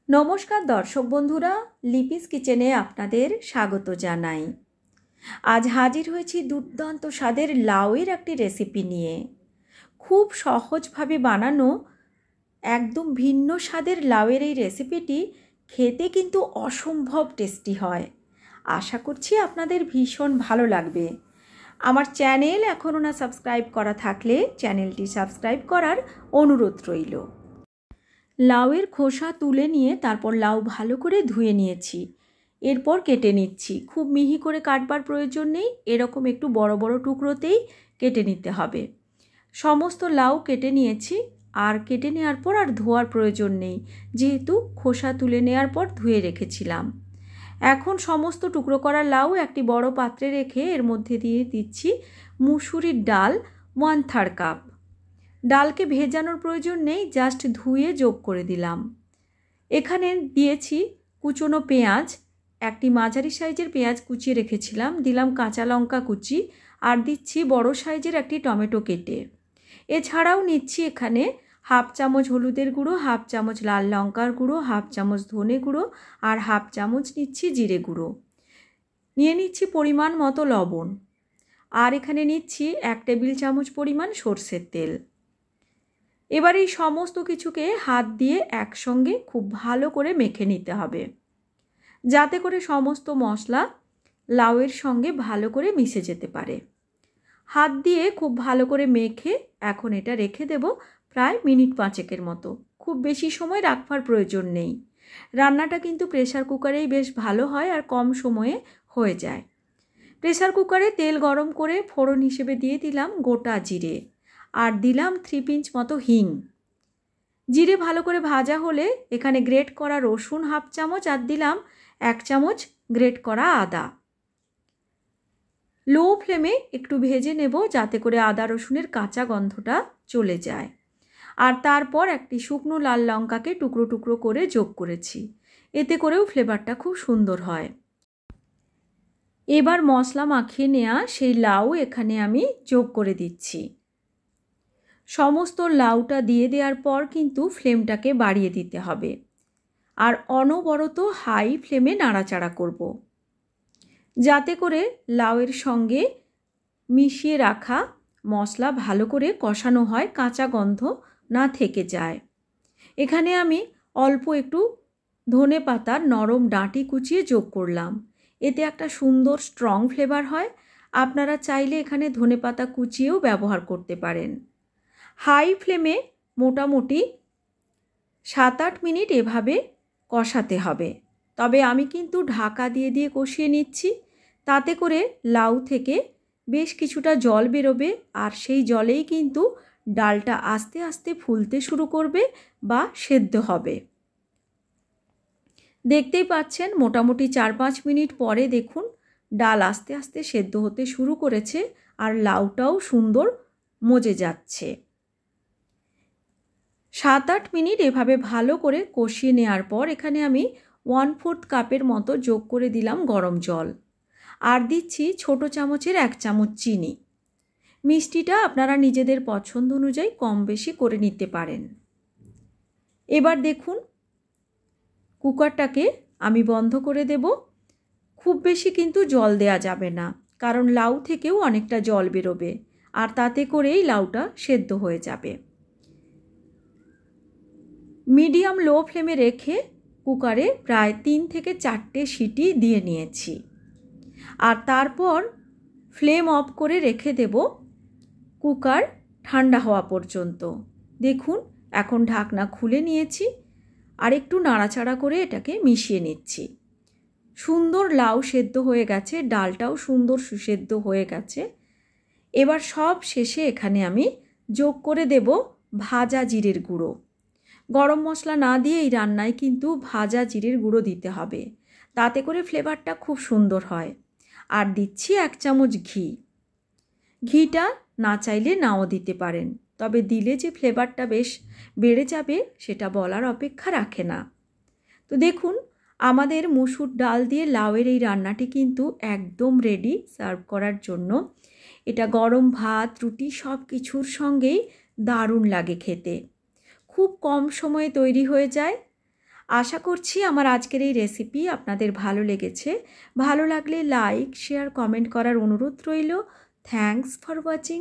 नमस्कार दर्शक बंधुरा लिपिस किचेने आपनादेर स्वागत जानाई। आज हाजिर हয়েছি दुर्दान्त स्वादेर लाउएर एकटी रेसिपि निये। खूब सहजभावे बानानो एकदम भिन्न स्वादेर लाउएर এই रेसिपिटी खेते किन्तु असम्भव टेस्टी हय। आशा करछि आपनादेर भीषण भालो लागबे। आमार चैनेल एखोनो ना सबस्क्राइब करा थाकले चैनेलटी सबस्क्राइब करार अनुरोध रइल। लाउएर खोसा तुले निये तारपर लाउ भालो करे धुए निয়েছি। एरपर केटे निচ্ছি। खूब मिहि करे काटबार प्रयोजन नेই, एरकम एकटु बड़ो बड़ो टुकरोतेই केटे निते हबे। समस्त लाउ केटे निয়েছি আর কেটে নেওয়ার পর আর ধোয়ার প্রয়োজন নেই, যেহেতু খোসা তুলে নেওয়ার পর ধুয়ে রেখেছিলাম। এখন সমস্ত টুকরো করা লাউ একটি বড় পাত্রে রেখে এর মধ্যে দিয়ে দিচ্ছি মুসুরির ডাল 1/3 কাপ। ডালকে ভেজানোর প্রয়োজন নেই, জাস্ট ধুয়ে যোগ করে দিলাম। এখানে দিয়েছি কুচনো পেঁয়াজ, একটি মাঝারি সাইজের পেঁয়াজ কুচিয়ে রেখেছিলাম, দিলাম কাঁচা লঙ্কা কুচি আর দিচ্ছি বড় সাইজের একটি টমেটো কেটে। এছাড়াও নিচ্ছি এখানে হাফ চামচ হলুদের গুঁড়ো, হাফ চামচ লাল লঙ্কার গুঁড়ো, হাফ চামচ ধনে গুঁড়ো আর হাফ চামচ নিচ্ছি জিরে গুঁড়ো। নিয়ে নিচ্ছি পরিমাণ মতো লবণ আর এখানে নিচ্ছি 1 টেবিল চামচ পরিমাণ সরষের তেল। এবার এই সমস্ত কিছুকে হাত দিয়ে একসঙ্গে খুব ভালো করে মেখে নিতে হবে, যাতে করে সমস্ত মশলা লাউয়ের সঙ্গে ভালো করে মিশে যেতে পারে। হাত দিয়ে খুব ভালো করে মেখে এখন এটা রেখে দেব প্রায় মিনিট 5 মতো। খুব বেশি সময় রাখবার প্রয়োজন নেই। রান্নাটা কিন্তু প্রেসার কুকারেই বেশ ভালো হয় আর কম সময়ে হয়ে যায়। প্রেসার কুকারে তেল গরম করে ফোড়ন হিসেবে দিয়ে দিলাম গোটা জিরে আর দিলাম 3 পিঞ্চ মতো হিং। জিরে ভালো করে ভাজা হলে এখানে গ্রেট করা রসুন হাফ চামচ আর দিলাম 1 চামচ গ্রেট করা আদা। লো ফ্লেমে একটু ভেজে নেব যাতে করে আদা রসুনের কাঁচা গন্ধটা চলে যায়। আর তারপর একটি শুকনো লাল লঙ্কাকে টুকরো টুকরো করে যোগ করেছি, এতে করেও ফ্লেভারটা খুব সুন্দর হয়। এবার মশলা মাখিয়ে নেওয়া সেই লাউ এখানে আমি যোগ করে দিচ্ছি। সমস্ত লাউটা দিয়ে দেওয়ার পর কিন্তু ফ্লেমটাকে বাড়িয়ে দিতে হবে আর অনবরত হাই ফ্লেমে নাড়াচাড়া করব, যাতে করে লাউয়ের সঙ্গে মিশিয়ে রাখা মশলা ভালো করে কষানো হয়, কাঁচা গন্ধ না থেকে যায়। এখানে আমি অল্প একটু ধনে পাতার নরম ডাঁটি কুচিয়ে যোগ করলাম, এতে একটা সুন্দর স্ট্রং ফ্লেভার হয়। আপনারা চাইলে এখানে ধনে পাতা কুচিয়েও ব্যবহার করতে পারেন। হাই ফ্লেমে মোটামুটি 7-8 মিনিট এভাবে কষাতে হবে। তবে আমি কিন্তু ঢাকা দিয়ে দিয়ে কষিয়ে নিচ্ছি, তাতে করে লাউ থেকে বেশ কিছুটা জল বেরোবে আর সেই জলেই কিন্তু ডালটা আস্তে আস্তে ফুলতে শুরু করবে বা সেদ্ধ হবে। দেখতেই পাচ্ছেন মোটামুটি 4-5 মিনিট পরে দেখুন ডাল আস্তে আস্তে সেদ্ধ হতে শুরু করেছে আর লাউটাও সুন্দর মজে যাচ্ছে। 7-8 মিনিট এভাবে ভালো করে কষিয়ে নেওয়ার পর এখানে আমি 1/4 কাপের মতো যোগ করে দিলাম গরম জল আর দিচ্ছি ছোট চামচের 1 চামচ চিনি। মিষ্টিটা আপনারা নিজেদের পছন্দ অনুযায়ী কম বেশি করে নিতে পারেন। এবার দেখুন কুকারটাকে আমি বন্ধ করে দেব। খুব বেশি কিন্তু জল দেয়া যাবে না, কারণ লাউ থেকেও অনেকটা জল বেরোবে আর তাতে করেই লাউটা সেদ্ধ হয়ে যাবে। মিডিয়াম লো ফ্লেমে রেখে কুকারে প্রায় 3 থেকে 4টে সিটি দিয়ে নিয়েছি আর তারপর ফ্লেম অফ করে রেখে দেব কুকার ঠান্ডা হওয়া পর্যন্ত। দেখুন এখন ঢাকনা খুলে নিয়েছি আর একটু নাড়াচাড়া করে এটাকে মিশিয়ে নিচ্ছি। সুন্দর লাউ সেদ্ধ হয়ে গেছে, ডালটাও সুন্দর সুসেদ্ধ হয়ে গেছে। এবার সব শেষে এখানে আমি যোগ করে দেব ভাজা জিরের গুঁড়ো। গরম মশলা না দিয়ে এই রান্নায় কিন্তু ভাজা জিরের গুঁড়ো দিতে হবে, তাতে করে ফ্লেভারটা খুব সুন্দর হয়। আর দিচ্ছি 1 চামচ ঘি। ঘিটা না চাইলে নাও দিতে পারেন, তবে দিলে যে ফ্লেভারটা বেশ বেড়ে যাবে সেটা বলার অপেক্ষা রাখে না। তো দেখুন আমাদের মুসুর ডাল দিয়ে লাউয়ের এই রান্নাটি কিন্তু একদম রেডি সার্ভ করার জন্য। এটা গরম ভাত, রুটি সব কিছুর সঙ্গেই দারুণ লাগে খেতে। খুব কম সময়ে তৈরি হয়ে যায় আশা করছি আমার আজকের এই রেসিপি আপনাদের ভালো লেগেছে। ভালো লাগলে লাইক, শেয়ার, কমেন্ট করার অনুরোধ রইল। Thanks for watching.